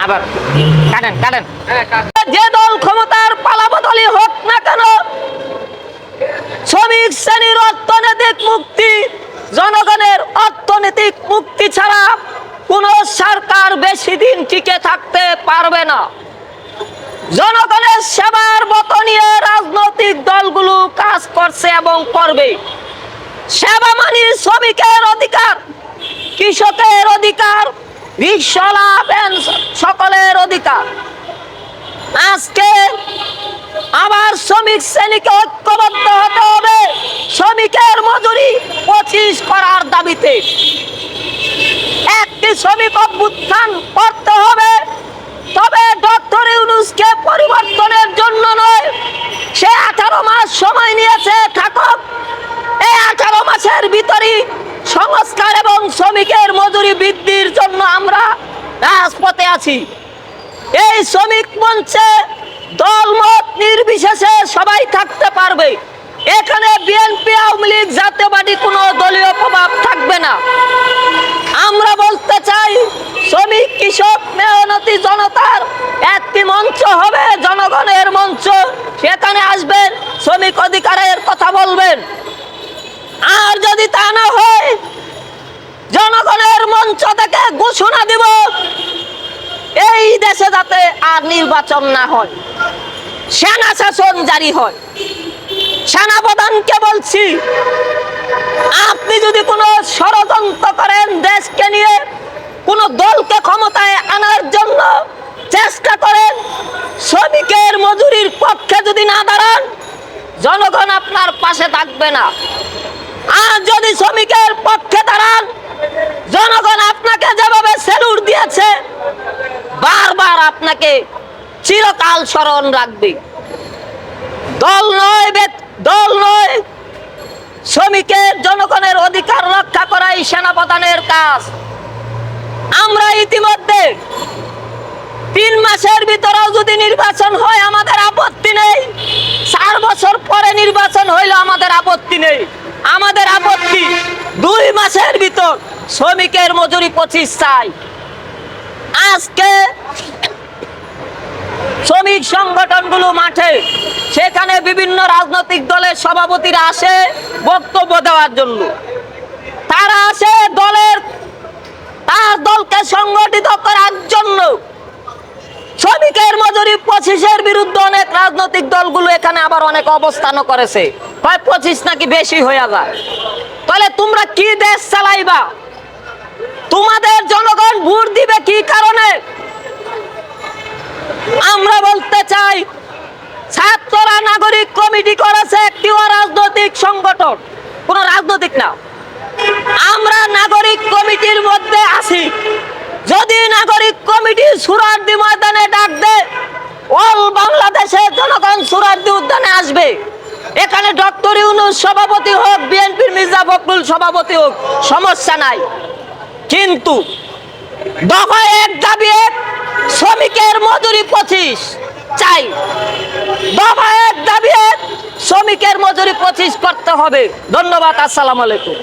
আবার কাটেন কাটেন। যে দল ক্ষমতার পালাবদলি হোক না কেন, শ্রমিক শ্রেণীর অর্থনৈতিক মুক্তি, জনগণের অর্থনৈতিক মুক্তি ছাড়া কোন সরকার বেশি দিন টিকে থাকতে পারবে না। জনগণের সেবার ব্রত নিয়ে রাজনৈতিক দলগুলো কাজ করছে এবং করবে। সেবা মানে শ্রমিকের অধিকার, কৃষকের অধিকার, রিকশাওয়ালা সকলের অধিকার। আজকে আবার শ্রমিক শ্রেণীকে ঐক্যবদ্ধ হতে হবে শ্রমিকের মজুরি 25 করার দাবিতে। একটি শ্রমিক অভ্যুত্থান করতে হবে, তবে ডক্টর ইউনূসকে পরিবর্তনের জন্য নয়। সে 18 মাস সময় নিয়েছে, থাকুক। এই 18 মাসের ভিতরেই সংস্কার এবং শ্রমিকের মজুরি বৃদ্ধির জন্য আমরা রাজপথে আছি। এই শ্রমিক মঞ্চে দলমত নির্বিশেষে সবাই থাকতে পারবে। এখানে বিএনপি, আওয়ামী লীগ, জাতীয়বাদী কোনো দলীয় প্রভাব থাকবে না। আমরা বলতে চাই, শ্রমিক, কৃষক, মেহনতি জনতার একটি মঞ্চ হবে, জনগণের মঞ্চ। সেখানে আসবেন, শ্রমিক অধিকারের কথা বলবেন। আর যদি তা না হয়, জনগণের মঞ্চ থেকে ঘোষণা দিব এই দেশে যাতে আর নির্বাচন না হয়, সেনা শাসন জারি হয়। সেনাপ্রধানকে বলছি, আপনি যদি কোনো ষড়যন্ত্র করেন, দেশকে নিয়ে কোন দলকে ক্ষমতায় আনার জন্য চেষ্টা করেন, শ্রমিকের মজুরির পক্ষে যদি না দাঁড়ান, জনগণ আপনার পাশে থাকবে না। আর যদি শ্রমিকের পক্ষে দাঁড়ান, জনগণ আপনাকে যেভাবে স্যালুট দিয়েছে, বারবার আপনাকে চিরকাল স্মরণ রাখবে। দল নয়, শ্রমিকের, জনগণের অধিকার রক্ষা করাই সেনাপ্রধানের কাজ। আমরা ইতিমধ্যে 3 মাসের ভিতরেও যদি নির্বাচন হয় আমাদের আপত্তি নেই। 4 বছর পরে নির্বাচন হইলে আমাদের আপত্তি নেই। আমাদের আপত্তি 2 মাসের ভিতর শ্রমিকের মজুরি 25 চাই। আজকে শ্রমিক সংগঠনগুলো মাঠে, সেখানে বিভিন্ন রাজনৈতিক দলের সভাপতিরা আসে বক্তব্য দেওয়ার জন্য। তারা আসে তার দলকে সংগঠিত করার জন্য। শ্রমিকের মজুরি 25-এর বিরুদ্ধে অনেক রাজনৈতিক দলগুলো এখানে আবার অনেক অবস্থানও করেছে। 25 নাকি বেশি হয়ে যায়। তাহলে তোমরা কি দেশ চালাইবা? তোমাদের জনগণ ভোট দিবে কি কারণে? আমরা বলতে চাই, ছাত্ররা নাগরিক কমিটি করেছে, একটি রাজনৈতিক সংগঠন, কোন রাজনৈতিক না। আমরা নাগরিক কমিটির মধ্যে আছি। যদি নাগরিক কমিটি সুরারদি ময়দানে ডাক দেয়, অল বাংলাদেশের জনগণ সুরারদি উদ্যানে আসবে। এখানে ডক্টর ইউনূস সভাপতি হোক, বিএনপির মির্জা ফখরুল সভাপতি হোক, সমস্যা নাই। কিন্তু দফা 1 দাবি 1, শ্রমিকের মজুরি 25 চাই। দফা 1 দাবি 1, শ্রমিকের মজুরি 25 করতে হবে। ধন্যবাদ। আসসালামু আলাইকুম।